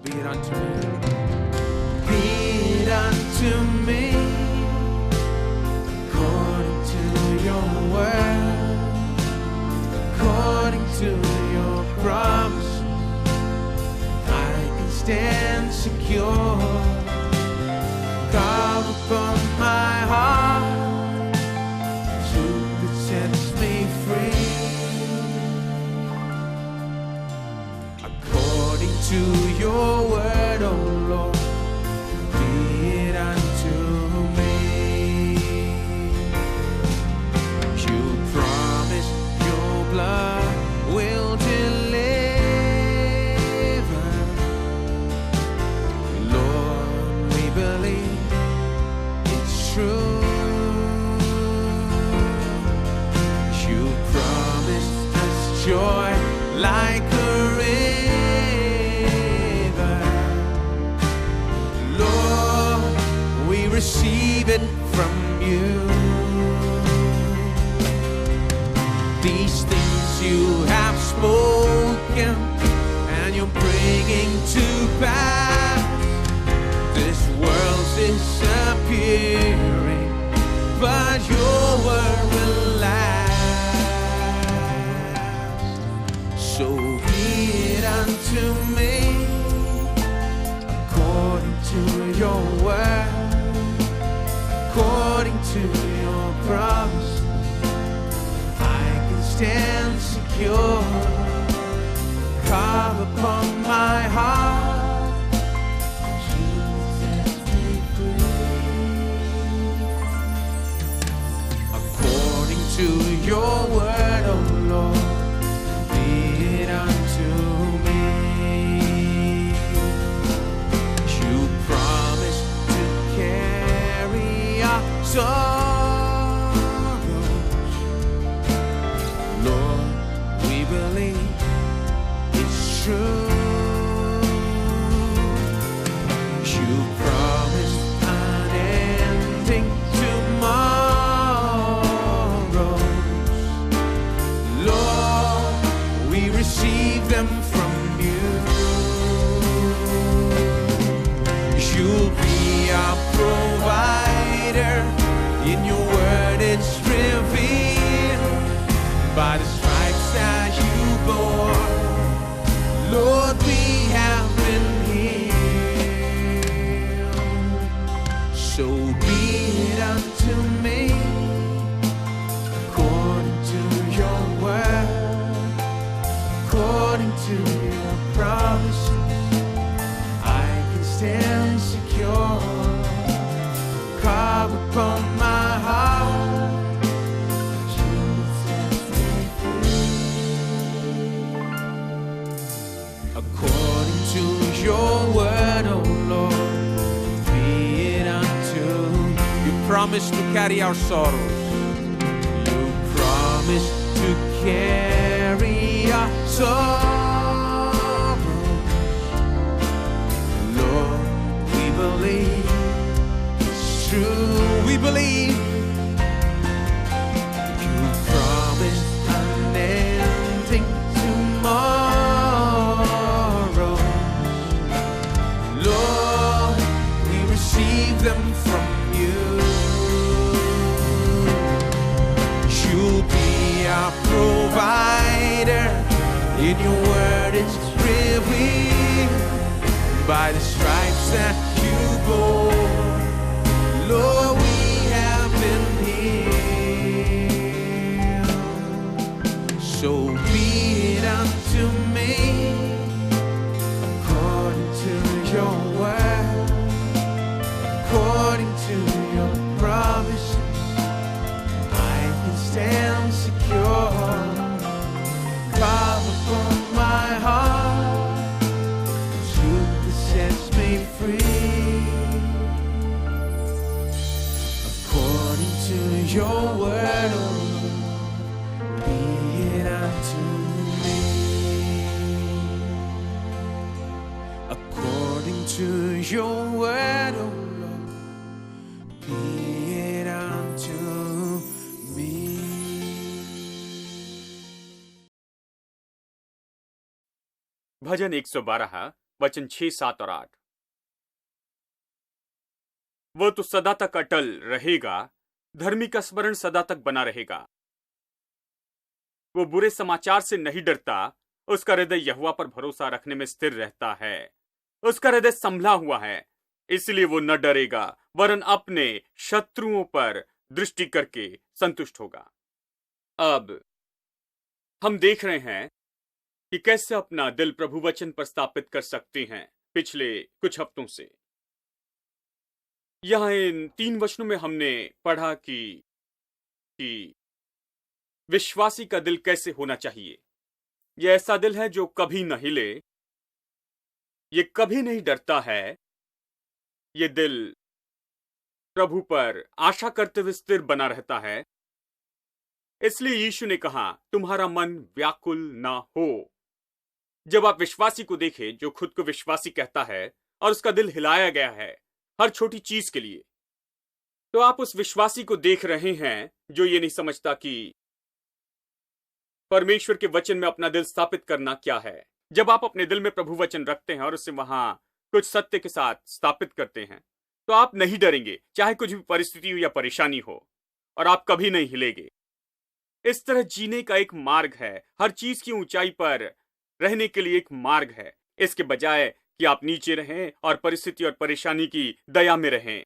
Be it unto me. Be it unto me according to your word, according to your promise. I can stand secure. Carve upon my heart truth that sets me free. According to your word, oh Lord, be it unto me. You promise your blood will deliver. Lord, we believe it's true. You promised us joy like a river. Lord, we receive it from you. These things you have spoken and you're bringing to pass. This world's disappearing, but your word will last. So be it unto me according to your word, according to your promise. I can stand secure. Carve upon my heart truth sets me free. According to your word, oh Lord, be it unto me. You promised to carry our sorrows. Lord, we believe it's true. You promised unending tomorrows. Lord, we receive them from you. You'll be our provider. In your word it's revealed. By the stripes that you bore, Lord, we have been healed. So be it unto me according to your word, according to your promises. I can stand secure. Carve upon my heart truth sets me free. According to your word, oh Lord, be it unto. You promised to carry our sorrows. You promised to carry our sorrows. Lord, we believe it's true. We believe you promised unending tomorrows. Lord, we receive them from you. You'll be our provider. In your word it's revealed. By the stripes that you bore, Lord, we have been healed. So be it unto me according to your word, according to your promises. I can stand secure. Carve upon my heart truth that sets me free. According to your word, oh Lord, be it unto me. According to your word, oh Lord, be it unto me. भजन 112 वचन 6, 7 और 8। वो तो सदा तक अटल रहेगा, धर्मी का स्मरण सदा तक बना रहेगा। वो बुरे समाचार से नहीं डरता, उसका हृदय यहोवा पर भरोसा रखने में स्थिर रहता है। उसका हृदय संभला हुआ है, इसलिए वो न डरेगा, वरन अपने शत्रुओं पर दृष्टि करके संतुष्ट होगा। अब हम देख रहे हैं कि कैसे अपना दिल प्रभु वचन पर स्थापित कर सकते हैं। पिछले कुछ हफ्तों से यहां इन 3 वचनों में हमने पढ़ा कि विश्वासी का दिल कैसे होना चाहिए। यह ऐसा दिल है जो कभी न हिले, ये कभी नहीं डरता है, ये दिल प्रभु पर आशा करते हुए स्थिर बना रहता है। इसलिए यीशु ने कहा, तुम्हारा मन व्याकुल ना हो। जब आप विश्वासी को देखें जो खुद को विश्वासी कहता है और उसका दिल हिलाया गया है हर छोटी चीज के लिए, तो आप उस विश्वासी को देख रहे हैं जो ये नहीं समझता कि परमेश्वर के वचन में अपना दिल स्थापित करना क्या है। जब आप अपने दिल में प्रभु वचन रखते हैं और उसे वहां कुछ सत्य के साथ स्थापित करते हैं, तो आप नहीं डरेंगे, चाहे कुछ भी परिस्थिति हो या परेशानी हो, और आप कभी नहीं हिलेंगे। इस तरह जीने का एक मार्ग है, हर चीज की ऊंचाई पर रहने के लिए एक मार्ग है, इसके बजाय कि आप नीचे रहें और परिस्थिति और परेशानी की दया में रहें।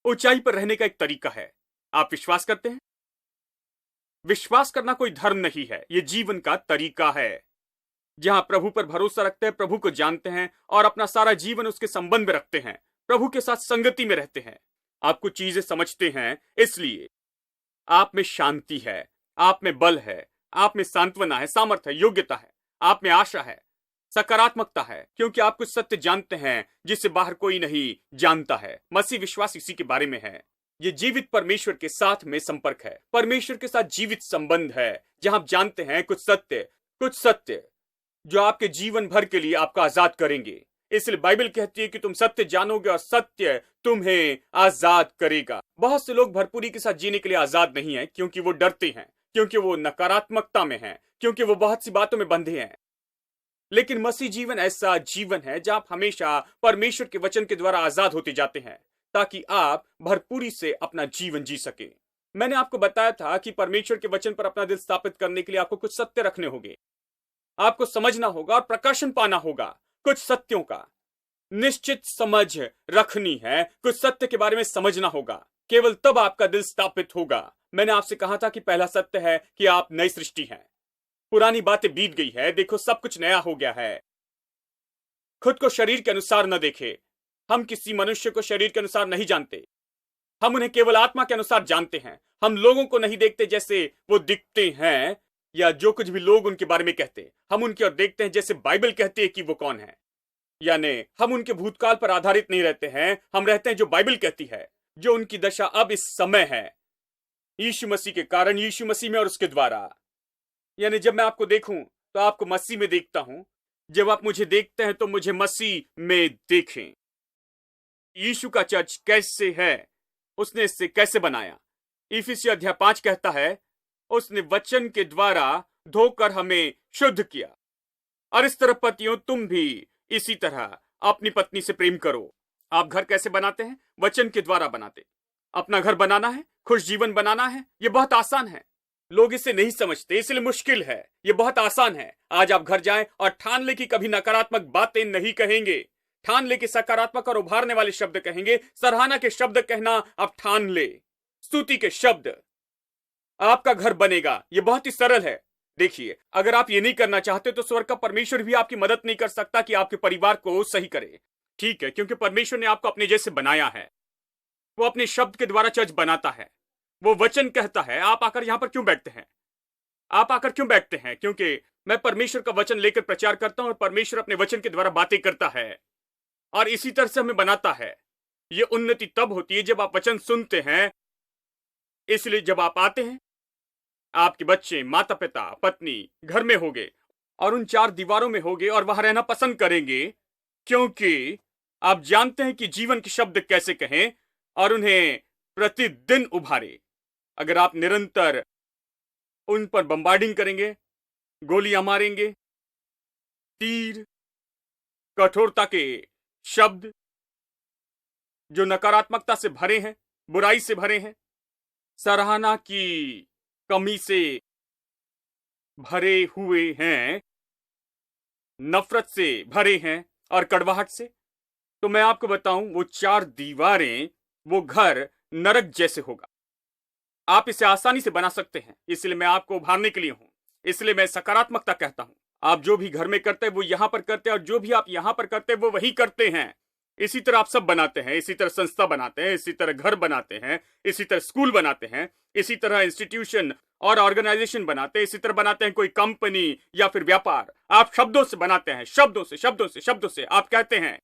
ऊंचाई पर रहने का एक तरीका है। आप विश्वास करते हैं? विश्वास करना कोई धर्म नहीं है, यह जीवन का तरीका है। जहां प्रभु पर भरोसा रखते हैं, प्रभु को जानते हैं और अपना सारा जीवन उसके संबंध में रखते हैं, प्रभु के साथ संगति में रहते हैं। आप कुछ चीजें समझते हैं, इसलिए आप में शांति है, आप में बल है, आप में सांत्वना है, सामर्थ्य है, योग्यता है, आप में आशा है, सकारात्मकता है, क्योंकि आप कुछ सत्य जानते हैं जिसे बाहर कोई नहीं जानता है। मसीह विश्वास इसी के बारे में है। ये जीवित परमेश्वर के साथ में संपर्क है, परमेश्वर के साथ जीवित संबंध है, जहां आप जानते हैं कुछ सत्य जो आपके जीवन भर के लिए आपको आजाद करेंगे। इसलिए बाइबल कहती है कि तुम सत्य जानोगे और सत्य तुम्हें आजाद करेगा। बहुत से लोग भरपूरी के साथ जीने के लिए आजाद नहीं है, क्योंकि वो डरते हैं, क्योंकि वो नकारात्मकता में हैं, क्योंकि वो बहुत सी बातों में बंधे हैं। लेकिन मसीह जीवन ऐसा जीवन है जहां आप हमेशा परमेश्वर के वचन के द्वारा आजाद होते जाते हैं, ताकि आप भरपूरी से अपना जीवन जी सके। मैंने आपको बताया था कि परमेश्वर के वचन पर अपना दिल स्थापित करने के लिए आपको कुछ सत्य रखने होंगे, आपको समझना होगा और प्रकाशन पाना होगा। कुछ सत्यों का निश्चित समझ रखनी है, कुछ सत्य के बारे में समझना होगा, केवल तब आपका दिल स्थापित होगा। मैंने आपसे कहा था कि पहला सत्य है कि आप नई सृष्टि हैं, पुरानी बातें बीत गई है, देखो सब कुछ नया हो गया है। खुद को शरीर के अनुसार न देखे। हम किसी मनुष्य को शरीर के अनुसार नहीं जानते, हम उन्हें केवल आत्मा के अनुसार जानते हैं। हम लोगों को नहीं देखते जैसे वो दिखते हैं या जो कुछ भी लोग उनके बारे में कहते, हम उनकी ओर देखते हैं जैसे बाइबल कहती है कि वो कौन है। यानी हम उनके भूतकाल पर आधारित नहीं रहते हैं, हम रहते हैं जो बाइबल कहती है, जो उनकी दशा अब इस समय है, यीशु मसीह के कारण, यीशु मसीह में और उसके द्वारा। यानी जब मैं आपको देखूं तो आपको मसीह में देखता हूं, जब आप मुझे देखते हैं तो मुझे मसीह में देखें। यीशु का चर्च कैसे है, उसने इससे कैसे बनाया। इफिसियों अध्याय 5 कहता है, उसने वचन के द्वारा धोकर हमें शुद्ध किया। और इस तरह पतियों, तुम भी इसी तरह अपनी पत्नी से प्रेम करो। आप घर कैसे बनाते हैं? वचन के द्वारा बनाते। अपना घर बनाना है, खुश जीवन बनाना है, यह बहुत आसान है। लोग इसे नहीं समझते, इसलिए मुश्किल है। यह बहुत आसान है। आज आप घर जाएं और ठान ले कि कभी नकारात्मक बातें नहीं कहेंगे, ठान ले कि सकारात्मक और उभारने वाले शब्द कहेंगे। सराहना के शब्द कहना आप ठान ले, स्तुति के शब्द। आपका घर बनेगा। यह बहुत ही सरल है। देखिए, अगर आप ये नहीं करना चाहते तो स्वर्ग का परमेश्वर भी आपकी मदद नहीं कर सकता कि आपके परिवार को सही करे। ठीक है, क्योंकि परमेश्वर ने आपको अपने जैसे बनाया है। वो अपने शब्द के द्वारा चर्च बनाता है। वो वचन कहता है। आप आकर यहां पर क्यों बैठते हैं? आप आकर क्यों बैठते हैं? क्योंकि मैं परमेश्वर का वचन लेकर प्रचार करता हूं और परमेश्वर अपने वचन के द्वारा बातें करता है और इसी तरह से हमें बनाता है। यह उन्नति तब होती है जब आप वचन सुनते हैं। इसलिए जब आप आते हैं, आपके बच्चे, माता पिता, पत्नी घर में होंगे और उन 4 दीवारों में होंगे और वहां रहना पसंद करेंगे, क्योंकि आप जानते हैं कि जीवन के शब्द कैसे कहें और उन्हें प्रतिदिन उभारे। अगर आप निरंतर उन पर बम्बार्डिंग करेंगे, गोलियां मारेंगे, तीर, कठोरता के शब्द जो नकारात्मकता से भरे हैं, बुराई से भरे हैं, सराहना की कमी से भरे हुए हैं, नफरत से भरे हैं और कड़वाहट से, तो मैं आपको बताऊं वो चार दीवारें, वो घर नरक जैसे होगा। आप इसे आसानी से बना सकते हैं, इसलिए मैं आपको उभारने के लिए हूं। इसलिए मैं सकारात्मकता कहता हूं। आप जो भी घर में करते हैं वो यहां पर करते हैं, और जो भी आप यहां पर करते हैं वो वही करते हैं। इसी तरह आप सब बनाते हैं, इसी तरह संस्था बनाते हैं, इसी तरह घर बनाते हैं, इसी तरह स्कूल बनाते हैं, इसी तरह इंस्टीट्यूशन और ऑर्गेनाइजेशन बनाते हैं, इसी तरह बनाते हैं कोई कंपनी या फिर व्यापार। आप शब्दों से बनाते हैं, शब्दों से, शब्दों से, शब्दों से आप कहते हैं।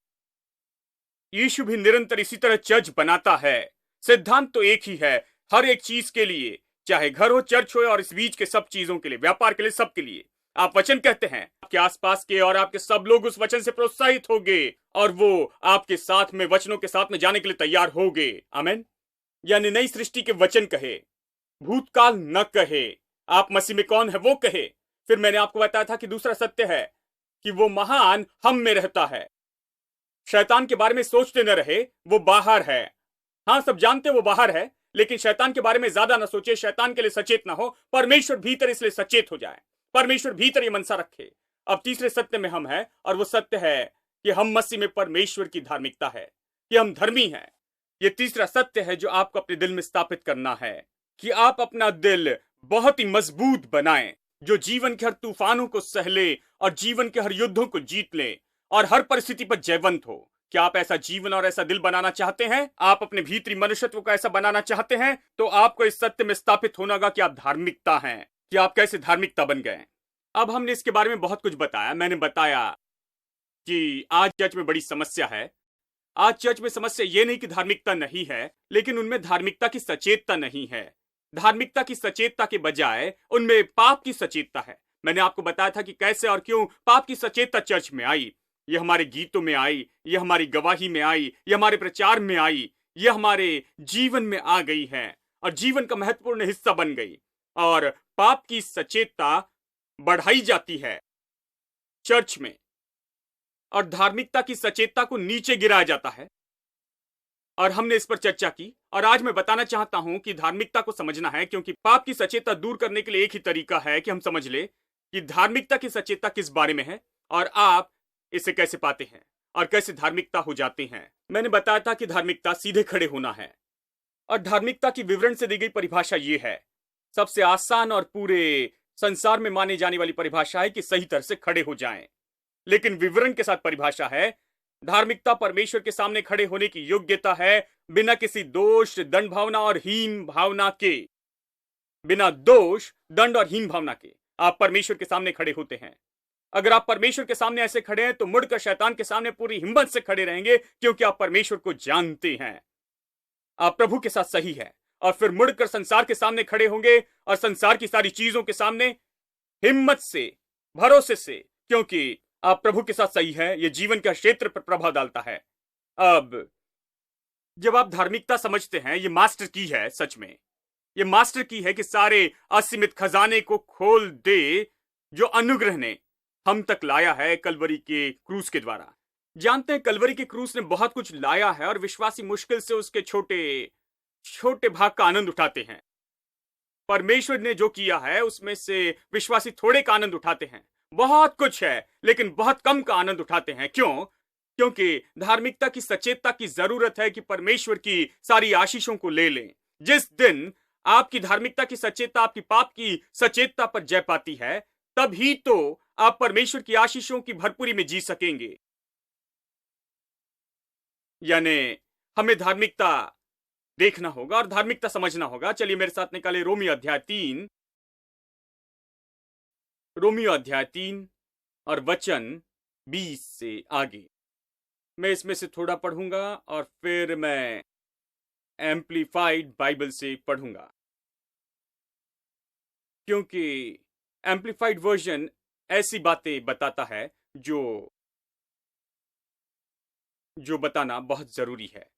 यीशु भी निरंतर इसी तरह चर्च बनाता है। सिद्धांत तो एक ही है हर एक चीज के लिए, चाहे घर हो, चर्च हो, और इस बीच के सब चीजों के लिए, व्यापार के लिए, सबके लिए। आप वचन कहते हैं, आपके आसपास के और आपके सब लोग उस वचन से प्रोत्साहित होंगे और वो आपके साथ में वचनों के साथ में जाने के लिए तैयार होंगे। आमीन। यानी नई सृष्टि के वचन कहे, भूतकाल न कहे, आप मसीह में कौन है वो कहे। फिर मैंने आपको बताया था कि दूसरा सत्य है कि वो महान हम में रहता है। शैतान के बारे में सोचते न रहे, वो बाहर है। हाँ, सब जानते वो बाहर है, लेकिन शैतान के बारे में ज्यादा ना सोचे, शैतान के लिए सचेत ना हो। परमेश्वर भीतर इसलिए सचेत हो जाए, परमेश्वर भीतर ये मनसा रखे। अब तीसरे सत्य में हम हैं, और वो सत्य है कि हम मसीह में परमेश्वर की धार्मिकता है, कि हम धर्मी हैं। ये तीसरा सत्य है जो आपको अपने दिल में स्थापित करना है, कि आप अपना दिल बहुत ही मजबूत बनाएं, जो जीवन के हर तूफानों को सह ले और जीवन के हर युद्धों को जीत ले और हर परिस्थिति पर जयवंत हो। क्या आप ऐसा जीवन और ऐसा दिल बनाना चाहते हैं? आप अपने भीतरी मनुष्यत्व को ऐसा बनाना चाहते हैं? तो आपको इस सत्य में स्थापित होना होगा कि आप धार्मिकता हैं, कि आप कैसे धार्मिकता बन गए। अब हमने इसके बारे में बहुत कुछ बताया। मैंने बताया कि आज चर्च में बड़ी समस्या है। आज चर्च में समस्या ये नहीं कि धार्मिकता नहीं है, लेकिन उनमें धार्मिकता की सचेतता नहीं है। धार्मिकता की सचेतता के बजाय उनमें पाप की सचेतता है। मैंने आपको बताया था कि कैसे और क्यों पाप की सचेतता चर्च में आई। ये हमारे गीतों में आई, ये हमारी गवाही में आई, ये हमारे प्रचार में आई, ये हमारे जीवन में आ गई है और जीवन का महत्वपूर्ण हिस्सा बन गई। और पाप की सचेतता बढ़ाई जाती है चर्च में, और धार्मिकता की सचेतता को नीचे गिराया जाता है। और हमने इस पर चर्चा की, और आज मैं बताना चाहता हूं कि धार्मिकता को समझना है, क्योंकि पाप की सचेतता दूर करने के लिए एक ही तरीका है कि हम समझ ले कि धार्मिकता की सचेतता किस बारे में है और आप इसे कैसे पाते हैं और कैसे धार्मिकता हो जाते हैं। मैंने बताया था कि धार्मिकता सीधे खड़े होना है, और धार्मिकता की विवरण से दी गई परिभाषा ये है, सबसे आसान और पूरे संसार में मानी जाने वाली परिभाषा है कि सही तरह से खड़े हो जाएं। लेकिन विवरण के साथ परिभाषा है, धार्मिकता परमेश्वर के सामने खड़े होने की योग्यता है, बिना किसी दोष, दंड भावना और हीन भावना के। बिना दोष, दंड और हीन भावना के आप परमेश्वर के सामने खड़े होते हैं। अगर आप परमेश्वर के सामने ऐसे खड़े हैं तो मुड़कर शैतान के सामने पूरी हिम्मत से खड़े रहेंगे, क्योंकि आप परमेश्वर को जानते हैं, आप प्रभु के साथ सही है। और फिर मुड़कर संसार के सामने खड़े होंगे और संसार की सारी चीजों के सामने हिम्मत से, भरोसे से, क्योंकि आप प्रभु के साथ सही है। यह जीवन के क्षेत्र पर प्रभाव डालता है। अब जब आप धार्मिकता समझते हैं, यह मास्टर की है। सच में यह मास्टर की है कि सारे असीमित खजाने को खोल दे जो अनुग्रह ने हम तक लाया है कलवरी के क्रूस के द्वारा। जानते हैं, कलवरी के क्रूस ने बहुत कुछ लाया है, और विश्वासी मुश्किल से उसके छोटे छोटे भाग का आनंद उठाते हैं। परमेश्वर ने जो किया है उसमें से विश्वासी थोड़े का आनंद उठाते हैं। बहुत कुछ है लेकिन बहुत कम का आनंद उठाते हैं। क्यों? क्योंकि धार्मिकता की सचेतता की जरूरत है कि परमेश्वर की सारी आशीषों को ले लें। जिस दिन आपकी धार्मिकता की सचेतता आपकी पाप की सचेतता पर जय पाती है, तभी तो आप परमेश्वर की आशीषों की भरपूरी में जी सकेंगे। यानी हमें धार्मिकता देखना होगा और धार्मिकता समझना होगा। चलिए मेरे साथ निकाले रोमियो अध्याय 3 और वचन 20 से आगे। मैं इसमें से थोड़ा पढ़ूंगा और फिर मैं एम्प्लीफाइड बाइबल से पढ़ूंगा, क्योंकि एम्प्लीफाइड वर्जन ऐसी बातें बताता है जो बताना बहुत जरूरी है।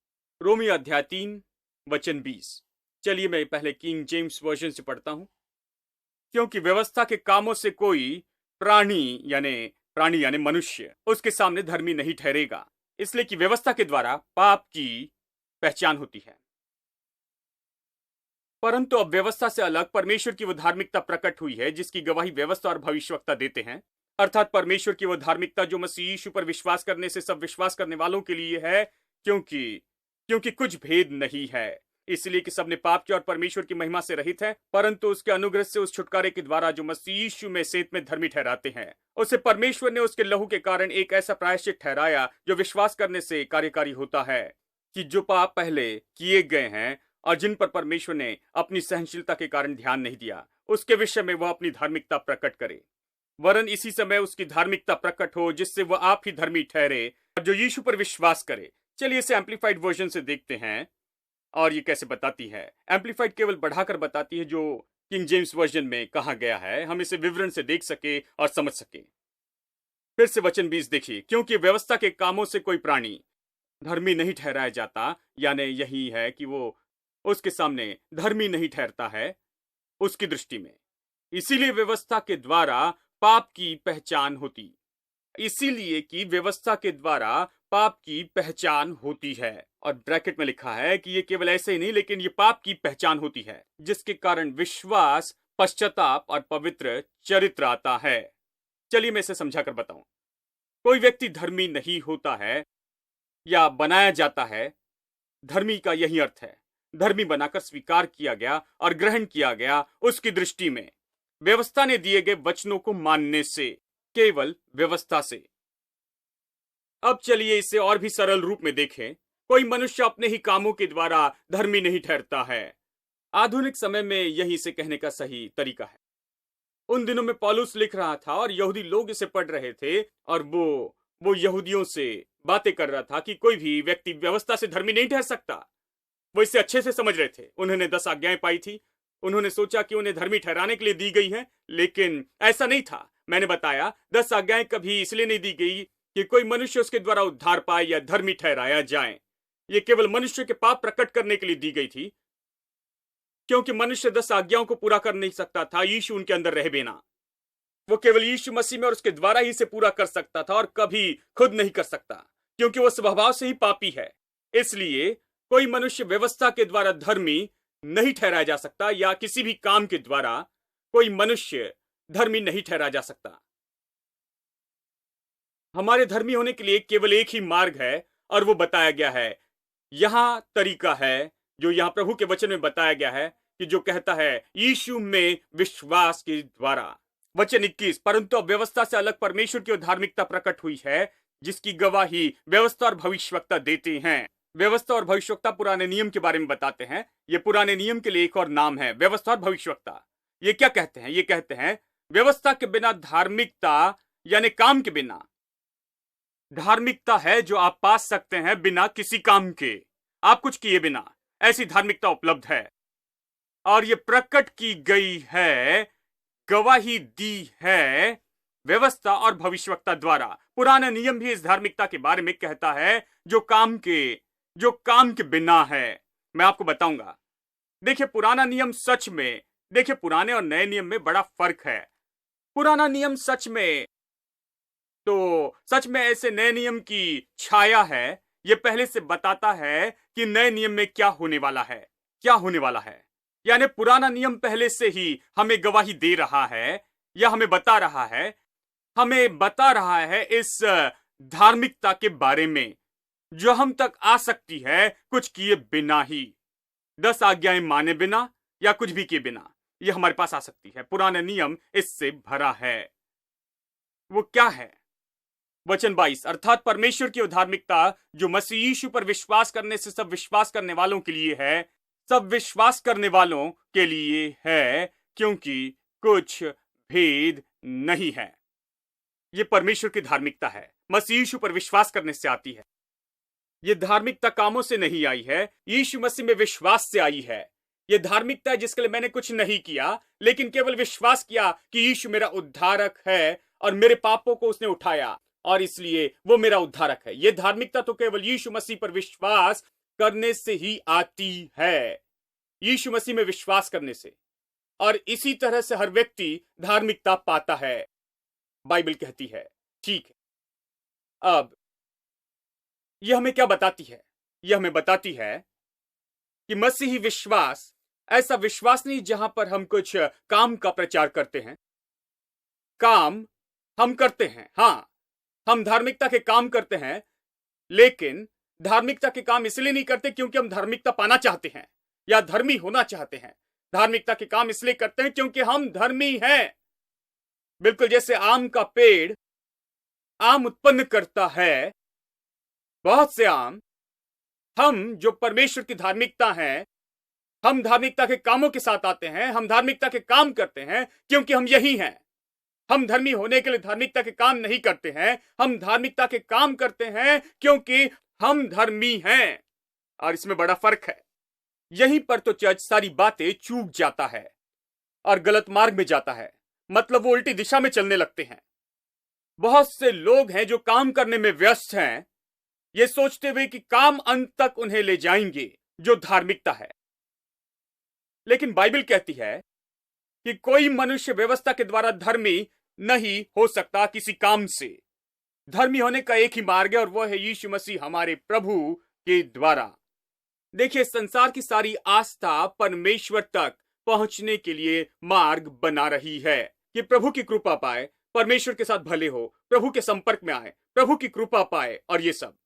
रोमियो अध्याय 3 वचन 20। चलिए मैं पहले किंग जेम्स वर्जन से पढ़ता हूं। क्योंकि व्यवस्था के कामों से कोई प्राणी यानी प्राणी यानी मनुष्य उसके सामने धर्मी नहीं ठहरेगा, इसलिए कि व्यवस्था के द्वारा पाप की पहचान होती है। परंतु अब व्यवस्था से अलग परमेश्वर की वो धार्मिकता प्रकट हुई है जिसकी गवाही व्यवस्था और भविष्यवक्ता देते हैं। अर्थात परमेश्वर की वो धार्मिकता जो मसीह यीशु पर विश्वास करने से सब विश्वास करने वालों के लिए है, क्योंकि कुछ भेद नहीं है, इसलिए कि सबने पाप किया और परमेश्वर की महिमा से रहित है, परंतु उसके अनुग्रह से उस छुटकारे के द्वारा जो मसीह यीशु में सेत में धर्मी ठहराते हैं, उसे परमेश्वर ने उसके लहू के कारण एक ऐसा प्रायश्चित ठहराया जो विश्वास करने से कार्यकारी होता है कि जो पाप पहले किए गए हैं और जिन पर परमेश्वर ने अपनी सहनशीलता के कारण ध्यान नहीं दिया, उसके विषय में वह अपनी धार्मिकता प्रकट करे, वरन इसी समय उसकी धार्मिकता प्रकट हो जिससे वह आप ही धर्मी ठहरे और जो यीशु पर विश्वास करे। चलिए इसे एम्पलीफाइड वर्जन से देखते हैं और ये कैसे बताती है। एम्पलीफाइड केवल बढ़ाकर बताती है जो किंग जेम्स वर्जन में कहा गया है, हम इसे विवरण से देख सके और समझ सके। फिर से वचन 20 देखिए, क्योंकि व्यवस्था के कामों से कोई प्राणी धर्मी नहीं ठहराया जाता, यानी यही है कि वो उसके सामने धर्मी नहीं ठहरता है उसकी दृष्टि में, इसीलिए व्यवस्था के द्वारा पाप की पहचान होती, इसीलिए कि व्यवस्था के द्वारा पाप की पहचान होती है। और ब्रैकेट में लिखा है कि ये केवल ऐसे ही नहीं, लेकिन ये पाप की पहचान होती है जिसके कारण विश्वास, पश्चाताप और पवित्र चरित्र आता है। चलिए मैं इसे समझा कर बताऊं। कोई व्यक्ति धर्मी नहीं होता है या बनाया जाता है, धर्मी का यही अर्थ है, धर्मी बनाकर स्वीकार किया गया और ग्रहण किया गया उसकी दृष्टि में व्यवस्था ने दिए गए वचनों को मानने से, केवल व्यवस्था से। अब चलिए इसे और भी सरल रूप में देखें। कोई मनुष्य अपने ही कामों के द्वारा धर्मी नहीं ठहरता है। आधुनिक समय में यही इसे कहने का सही तरीका है। उन दिनों में पौलुस लिख रहा था और यहूदी लोग इसे पढ़ रहे थे और वो यहूदियों से बातें कर रहा था कि कोई भी व्यक्ति व्यवस्था से धर्मी नहीं ठहर सकता। वो इसे अच्छे से समझ रहे थे। उन्होंने 10 आज्ञाएं पाई थी। उन्होंने सोचा कि उन्हें धर्मी ठहराने के लिए दी गई है, लेकिन ऐसा नहीं था। मैंने बताया 10 आज्ञाएं कभी इसलिए नहीं दी गई कि कोई मनुष्य उसके द्वारा उद्धार पाए या धर्मी ठहराया जाए। ये केवल मनुष्य के पाप प्रकट करने के लिए दी गई थी, क्योंकि मनुष्य 10 आज्ञाओं को पूरा कर नहीं सकता था यीशु उनके अंदर रहे बिना। वो केवल यीशु मसीह में और उसके द्वारा ही इसे पूरा कर सकता था और कभी खुद नहीं कर सकता, क्योंकि वो स्वभाव से ही पापी है। इसलिए कोई मनुष्य व्यवस्था के द्वारा धर्मी नहीं ठहराया जा सकता, या किसी भी काम के द्वारा कोई मनुष्य धर्मी नहीं ठहराया जा सकता। हमारे धर्मी होने के लिए केवल एक ही मार्ग है और वो बताया गया है। यहां तरीका है जो यहां प्रभु के वचन में बताया गया है, कि जो कहता है यीशु में विश्वास के द्वारा। वचन 21, परंतु अब व्यवस्था से अलग परमेश्वर की धार्मिकता प्रकट हुई है जिसकी गवाही व्यवस्था और भविष्यवक्ता देते हैं। व्यवस्था और भविष्यवक्ता पुराने नियम के बारे में बताते हैं। ये पुराने नियम के लिए एक और नाम है, व्यवस्था और भविष्यवक्ता। ये क्या कहते हैं? ये कहते हैं व्यवस्था के बिना धार्मिकता यानी काम के बिना धार्मिकता है जो आप पा सकते हैं बिना किसी काम के, आप कुछ किए बिना। ऐसी धार्मिकता उपलब्ध है और ये प्रकट की गई है, गवाही दी है व्यवस्था और भविष्यवक्ता द्वारा। पुराना नियम भी इस धार्मिकता के बारे में कहता है जो काम के बिना है। मैं आपको बताऊंगा। देखिए पुराना नियम सच में, देखिए पुराने और नए नियम में बड़ा फर्क है। पुराना नियम सच में ऐसे नए नियम की छाया है। यह पहले से बताता है कि नए नियम में क्या होने वाला है। यानी पुराना नियम पहले से ही हमें गवाही दे रहा है या हमें बता रहा है इस धार्मिकता के बारे में जो हम तक आ सकती है कुछ किए बिना ही, 10 आज्ञाएं माने बिना या कुछ भी किए बिना। यह हमारे पास आ सकती है। पुराना नियम इससे भरा है। वो क्या है? वचन 22, अर्थात परमेश्वर की धार्मिकता जो मसीह यीशु पर विश्वास करने से सब विश्वास करने वालों के लिए है, सब विश्वास करने वालों के लिए है, क्योंकि कुछ भेद नहीं है। यह परमेश्वर की धार्मिकता है, मसीह यीशु पर विश्वास करने से आती है। यह धार्मिकता कामों से नहीं आई है, यीशु मसीह में विश्वास से आई है। यह धार्मिकता है जिसके लिए मैंने कुछ नहीं किया, लेकिन केवल विश्वास किया कि यीशु मेरा उद्धारक है और मेरे पापों को उसने उठाया और इसलिए वो मेरा उद्धारक है। यह धार्मिकता तो केवल यीशु मसीह पर विश्वास करने से ही आती है, यीशु मसीह में विश्वास करने से। और इसी तरह से हर व्यक्ति धार्मिकता पाता है। बाइबल कहती है ठीक है। अब यह हमें क्या बताती है? यह हमें बताती है कि मसीही विश्वास ऐसा विश्वास नहीं जहां पर हम कुछ काम का प्रचार करते हैं। काम हम करते हैं, हां, हम धार्मिकता के काम करते हैं, लेकिन धार्मिकता के काम इसलिए नहीं करते क्योंकि हम धार्मिकता पाना चाहते हैं या धर्मी होना चाहते हैं। धार्मिकता के काम इसलिए करते हैं क्योंकि हम धर्मी हैं। बिल्कुल जैसे आम का पेड़ आम उत्पन्न करता है, बहुत से आम। हम जो परमेश्वर की धार्मिकता है, हम धार्मिकता के कामों के साथ आते हैं, हम धार्मिकता के काम करते हैं क्योंकि हम यही हैं। हम धर्मी होने के लिए धार्मिकता के काम नहीं करते हैं, हम धार्मिकता के काम करते हैं क्योंकि हम धर्मी हैं। और इसमें बड़ा फर्क है। यहीं पर तो चर्च सारी बातें चूक जाता है और गलत मार्ग में जाता है, मतलब वो उल्टी दिशा में चलने लगते हैं। बहुत से लोग हैं जो काम करने में व्यस्त हैं, ये सोचते हुए कि काम अंत तक उन्हें ले जाएंगे, जो धार्मिकता है। लेकिन बाइबल कहती है कि कोई मनुष्य व्यवस्था के द्वारा धर्मी नहीं हो सकता किसी काम से। धर्मी होने का एक ही मार्ग है और वह है यीशु मसीह हमारे प्रभु के द्वारा। देखिए, संसार की सारी आस्था परमेश्वर तक पहुंचने के लिए मार्ग बना रही है कि प्रभु की कृपा पाए, परमेश्वर के साथ भले हो, प्रभु के संपर्क में आए, प्रभु की कृपा पाए और ये सब।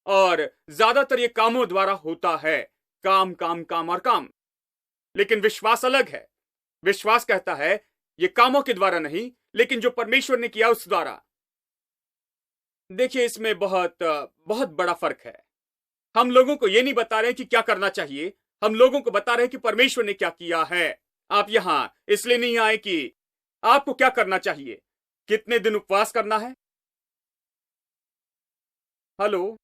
और ज्यादातर ये कामों द्वारा होता है, काम काम काम और काम। लेकिन विश्वास अलग है। विश्वास कहता है ये कामों के द्वारा नहीं, लेकिन जो परमेश्वर ने किया उस द्वारा। देखिए, इसमें बहुत बहुत बड़ा फर्क है। हम लोगों को यह नहीं बता रहे कि क्या करना चाहिए, हम लोगों को बता रहे हैं कि परमेश्वर ने क्या किया है। आप यहां इसलिए नहीं आए कि आपको क्या करना चाहिए, कितने दिन उपवास करना है। हेलो,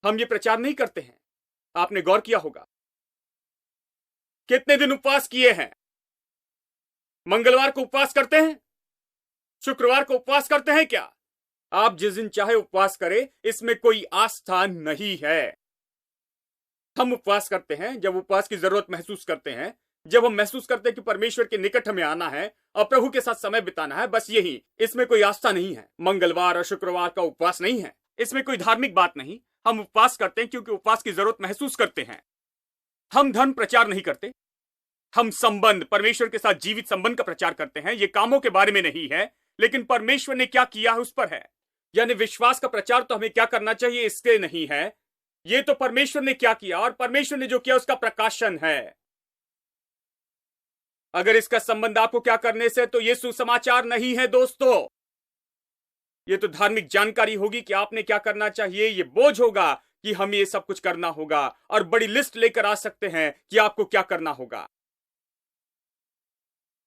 हम ये प्रचार नहीं करते हैं। आपने गौर किया होगा कितने दिन उपवास किए हैं। मंगलवार को उपवास करते हैं, शुक्रवार को उपवास करते हैं क्या? आप जिस दिन चाहे उपवास करें, इसमें कोई आस्था नहीं है। हम उपवास करते हैं जब उपवास की जरूरत महसूस करते हैं, जब हम महसूस करते हैं कि परमेश्वर के निकट हमें आना है और प्रभु के साथ समय बिताना है, बस यही। इसमें कोई आस्था नहीं है। मंगलवार और शुक्रवार का उपवास नहीं है, इसमें कोई धार्मिक बात नहीं। हम उपवास करते हैं क्योंकि उपवास की जरूरत महसूस करते हैं। हम धर्म प्रचार नहीं करते, हम संबंध, परमेश्वर के साथ जीवित संबंध का प्रचार करते हैं। ये कामों के बारे में नहीं है, लेकिन परमेश्वर ने क्या किया है उस पर है। यानी विश्वास का प्रचार तो हमें क्या करना चाहिए इसके नहीं है, ये तो परमेश्वर ने क्या किया और परमेश्वर ने जो किया उसका प्रकाशन है। अगर इसका संबंध आपको क्या करने से, तो ये सुसमाचार नहीं है दोस्तों। ये तो धार्मिक जानकारी होगी कि आपने क्या करना चाहिए। ये बोझ होगा कि हमें ये सब कुछ करना होगा और बड़ी लिस्ट लेकर आ सकते हैं कि आपको क्या करना होगा।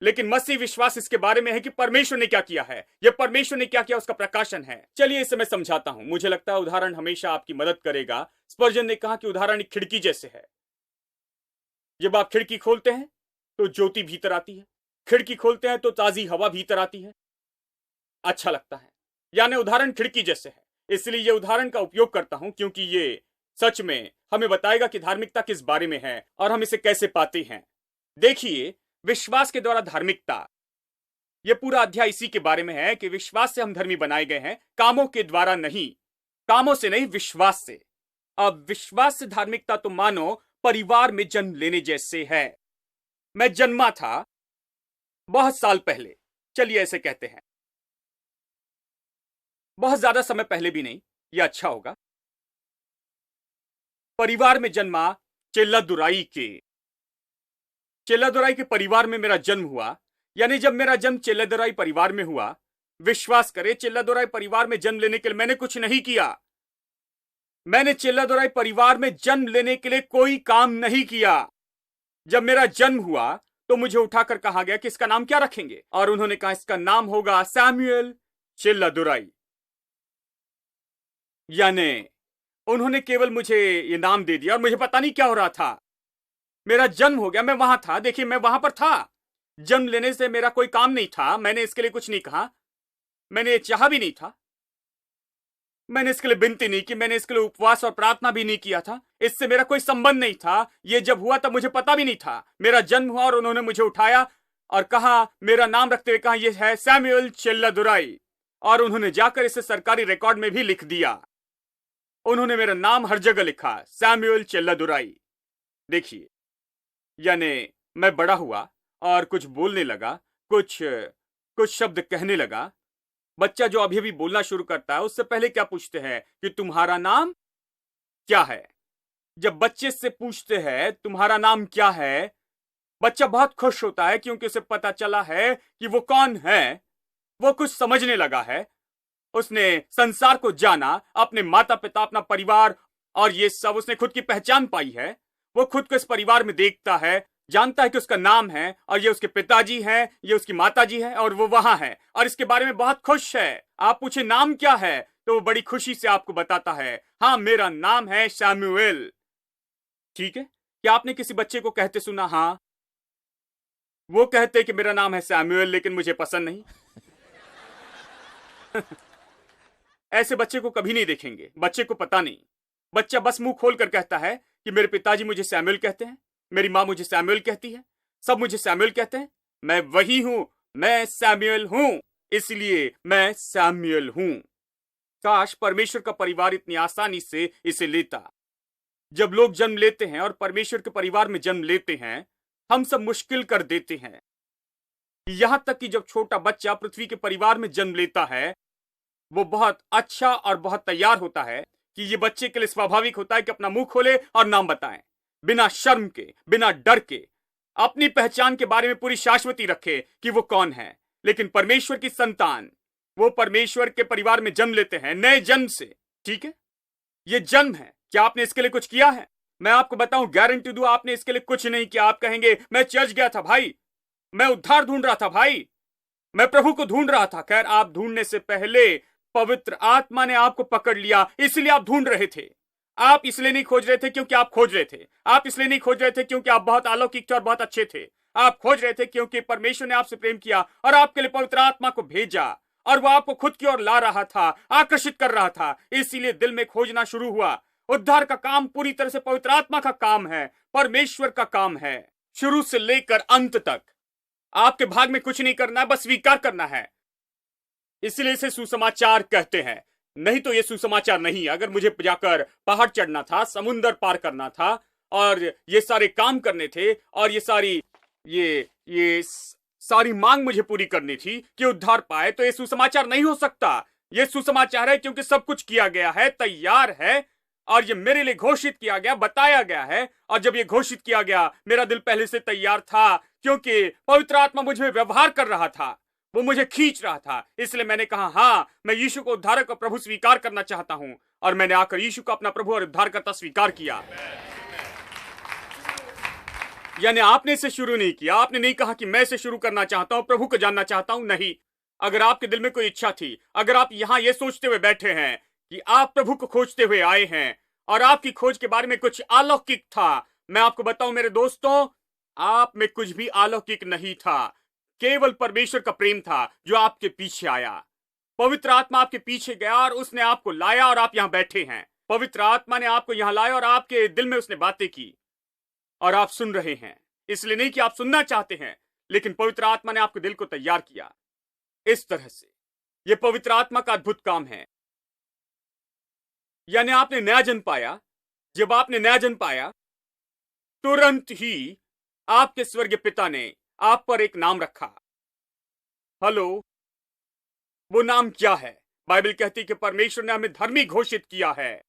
लेकिन मसीह विश्वास इसके बारे में है कि परमेश्वर ने क्या किया है, यह परमेश्वर ने क्या किया उसका प्रकाशन है। चलिए इसे मैं समझाता हूं। मुझे लगता है उदाहरण हमेशा आपकी मदद करेगा। स्पर्जन ने कहा कि उदाहरण एक खिड़की जैसे है। जब आप खिड़की खोलते हैं तो ज्योति भीतर आती है, खिड़की खोलते हैं तो ताजी हवा भीतर आती है, अच्छा लगता है। यानी उदाहरण खिड़की जैसे है। इसलिए यह उदाहरण का उपयोग करता हूं क्योंकि ये सच में हमें बताएगा कि धार्मिकता किस बारे में है और हम इसे कैसे पाते हैं। देखिए, विश्वास के द्वारा धार्मिकता, यह पूरा अध्याय इसी के बारे में है कि विश्वास से हम धर्मी बनाए गए हैं, कामों के द्वारा नहीं। कामों से नहीं, विश्वास से। अब विश्वास से धार्मिकता तो मानो परिवार में जन्म लेने जैसे है। मैं जन्मा था बहुत साल पहले, चलिए ऐसे कहते हैं, बहुत ज्यादा समय पहले भी नहीं, यह अच्छा होगा। परिवार में जन्मा चेल्लादुराई के परिवार में मेरा जन्म हुआ। यानी जब मेरा जन्म चेल्लादुराई परिवार में हुआ, विश्वास करें, चेल्लादुराई परिवार में जन्म लेने के लिए मैंने कुछ नहीं किया। मैंने चेल्लादुराई परिवार में जन्म लेने के लिए कोई काम नहीं किया। जब मेरा जन्म हुआ तो मुझे उठाकर कहा गया कि इसका नाम क्या रखेंगे, और उन्होंने कहा इसका नाम होगा सैमुअल चेल्लादुराई। यानी उन्होंने केवल मुझे ये नाम दे दिया और मुझे पता नहीं क्या हो रहा था। मेरा जन्म हो गया, मैं वहां था। देखिए, मैं वहां पर था। जन्म लेने से मेरा कोई काम नहीं था। मैंने इसके लिए कुछ नहीं कहा, मैंने चाहा भी नहीं था, मैंने इसके लिए विनती नहीं की, मैंने इसके लिए उपवास और प्रार्थना भी नहीं किया था। इससे मेरा कोई संबंध नहीं था। ये जब हुआ तब मुझे पता भी नहीं था। मेरा जन्म हुआ और उन्होंने मुझे उठाया और कहा, मेरा नाम रखते हुए कहा, यह है सैमुअल चेल्लादुराई। और उन्होंने जाकर इसे सरकारी रिकॉर्ड में भी लिख दिया। उन्होंने मेरा नाम हर जगह लिखा, सैमुअल चेल्लादुराई। देखिए, यानी मैं बड़ा हुआ और कुछ बोलने लगा, कुछ शब्द कहने लगा। बच्चा जो अभी अभी बोलना शुरू करता है, उससे पहले क्या पूछते हैं कि तुम्हारा नाम क्या है? जब बच्चे से पूछते हैं तुम्हारा नाम क्या है, बच्चा बहुत खुश होता है क्योंकि उसे पता चला है कि वो कौन है। वो कुछ समझने लगा है। उसने संसार को जाना, अपने माता पिता, अपना परिवार और ये सब उसने खुद की पहचान पाई है। वो खुद को इस परिवार में देखता है, जानता है कि उसका नाम है और ये उसके पिताजी हैं, ये उसकी माताजी है और वो वहां है और इसके बारे में बहुत खुश है। आप पूछे नाम क्या है तो वो बड़ी खुशी से आपको बताता है, हाँ मेरा नाम है सैमुएल। ठीक है, क्या आपने किसी बच्चे को कहते सुना, हाँ वो कहते कि मेरा नाम है सैमुएल लेकिन मुझे पसंद नहीं? ऐसे बच्चे को कभी नहीं देखेंगे। बच्चे को पता नहीं। बच्चा बस मुंह खोल कर कहता है कि मेरे पिताजी मुझे सैमुएल कहते हैं, मेरी मां मुझे सैमुएल कहती है, सब मुझे सैमुएल कहते हैं, मैं वही हूं, मैं सैमुएल हूं, इसलिए मैं सैमुएल हूं। काश परमेश्वर का परिवार इतनी आसानी से इसे लेता। जब लोग जन्म लेते हैं और परमेश्वर के परिवार में जन्म लेते हैं, हम सब मुश्किल कर देते हैं। यहां तक कि जब छोटा बच्चा पृथ्वी के परिवार में जन्म लेता है, वो बहुत अच्छा और बहुत तैयार होता है कि ये बच्चे के लिए स्वाभाविक होता है कि अपना मुंह खोले और नाम बताएं, बिना शर्म के, बिना डर के, अपनी पहचान के बारे में पूरी शाश्वती रखे कि वो कौन है। लेकिन परमेश्वर की संतान, वो परमेश्वर के परिवार में जन्म लेते हैं नए जन्म से। ठीक है, ये जन्म है। क्या आपने इसके लिए कुछ किया है? मैं आपको बताऊं, गारंटी दूं, आपने इसके लिए कुछ नहीं किया। आप कहेंगे मैं चर्च गया था भाई, मैं उद्धार ढूंढ रहा था भाई, मैं प्रभु को ढूंढ रहा था। खैर, आप ढूंढने से पहले पवित्र आत्मा ने आपको पकड़ लिया, इसलिए आप ढूंढ रहे थे। आप इसलिए नहीं खोज रहे थे क्योंकि आप खोज रहे थे। आप इसलिए नहीं खोज रहे थे क्योंकि आप बहुत अलौकिक थे और बहुत अच्छे थे। आप खोज रहे थे क्योंकि परमेश्वर ने आपसे प्रेम किया और आपके लिए पवित्र आत्मा को भेजा और वो आपको खुद की ओर ला रहा था, आकर्षित कर रहा था। इसीलिए दिल में खोजना शुरू हुआ। उद्धार का काम पूरी तरह से पवित्र आत्मा का काम है, परमेश्वर का काम है। शुरू से लेकर अंत तक आपके भाग में कुछ नहीं करना है, बस स्वीकार करना है। इसलिए इसे सुसमाचार कहते हैं। नहीं तो ये सुसमाचार नहीं। अगर मुझे जाकर पहाड़ चढ़ना था, समुंदर पार करना था और ये सारे काम करने थे और ये सारी मांग मुझे पूरी करनी थी कि उद्धार पाए, तो ये सुसमाचार नहीं हो सकता। ये सुसमाचार है क्योंकि सब कुछ किया गया है, तैयार है और ये मेरे लिए घोषित किया गया, बताया गया है। और जब ये घोषित किया गया, मेरा दिल पहले से तैयार था क्योंकि पवित्र आत्मा मुझ में व्यवहार कर रहा था, वो मुझे खींच रहा था। इसलिए मैंने कहा, हाँ मैं यीशु को उद्धारक और प्रभु स्वीकार करना चाहता हूं। और मैंने आकर यीशु को अपना प्रभु और उद्धारकर्ता स्वीकार किया। यानी आपने इसे शुरू नहीं किया। आपने नहीं कहा कि मैं इसे शुरू करना चाहता हूं, प्रभु को जानना चाहता हूं। नहीं, अगर आपके दिल में कोई इच्छा थी, अगर आप यहां ये सोचते हुए बैठे हैं कि आप प्रभु को खोजते हुए आए हैं और आपकी खोज के बारे में कुछ अलौकिक था, मैं आपको बताऊं मेरे दोस्तों, आप में कुछ भी अलौकिक नहीं था। केवल परमेश्वर का प्रेम था जो आपके पीछे आया। पवित्र आत्मा आपके पीछे गया और उसने आपको लाया और आप यहां बैठे हैं। पवित्र आत्मा ने आपको यहां लाया और आपके दिल में उसने बातें की और आप सुन रहे हैं। इसलिए नहीं कि आप सुनना चाहते हैं, लेकिन पवित्र आत्मा ने आपके दिल को तैयार किया। इस तरह से यह पवित्र आत्मा का अद्भुत काम है। यानी आपने नया जन्म पाया। जब आपने नया जन्म पाया, तुरंत ही आपके स्वर्गीय पिता ने आप पर एक नाम रखा। हेलो, वो नाम क्या है? बाइबल कहती है कि परमेश्वर ने हमें धर्मी घोषित किया है।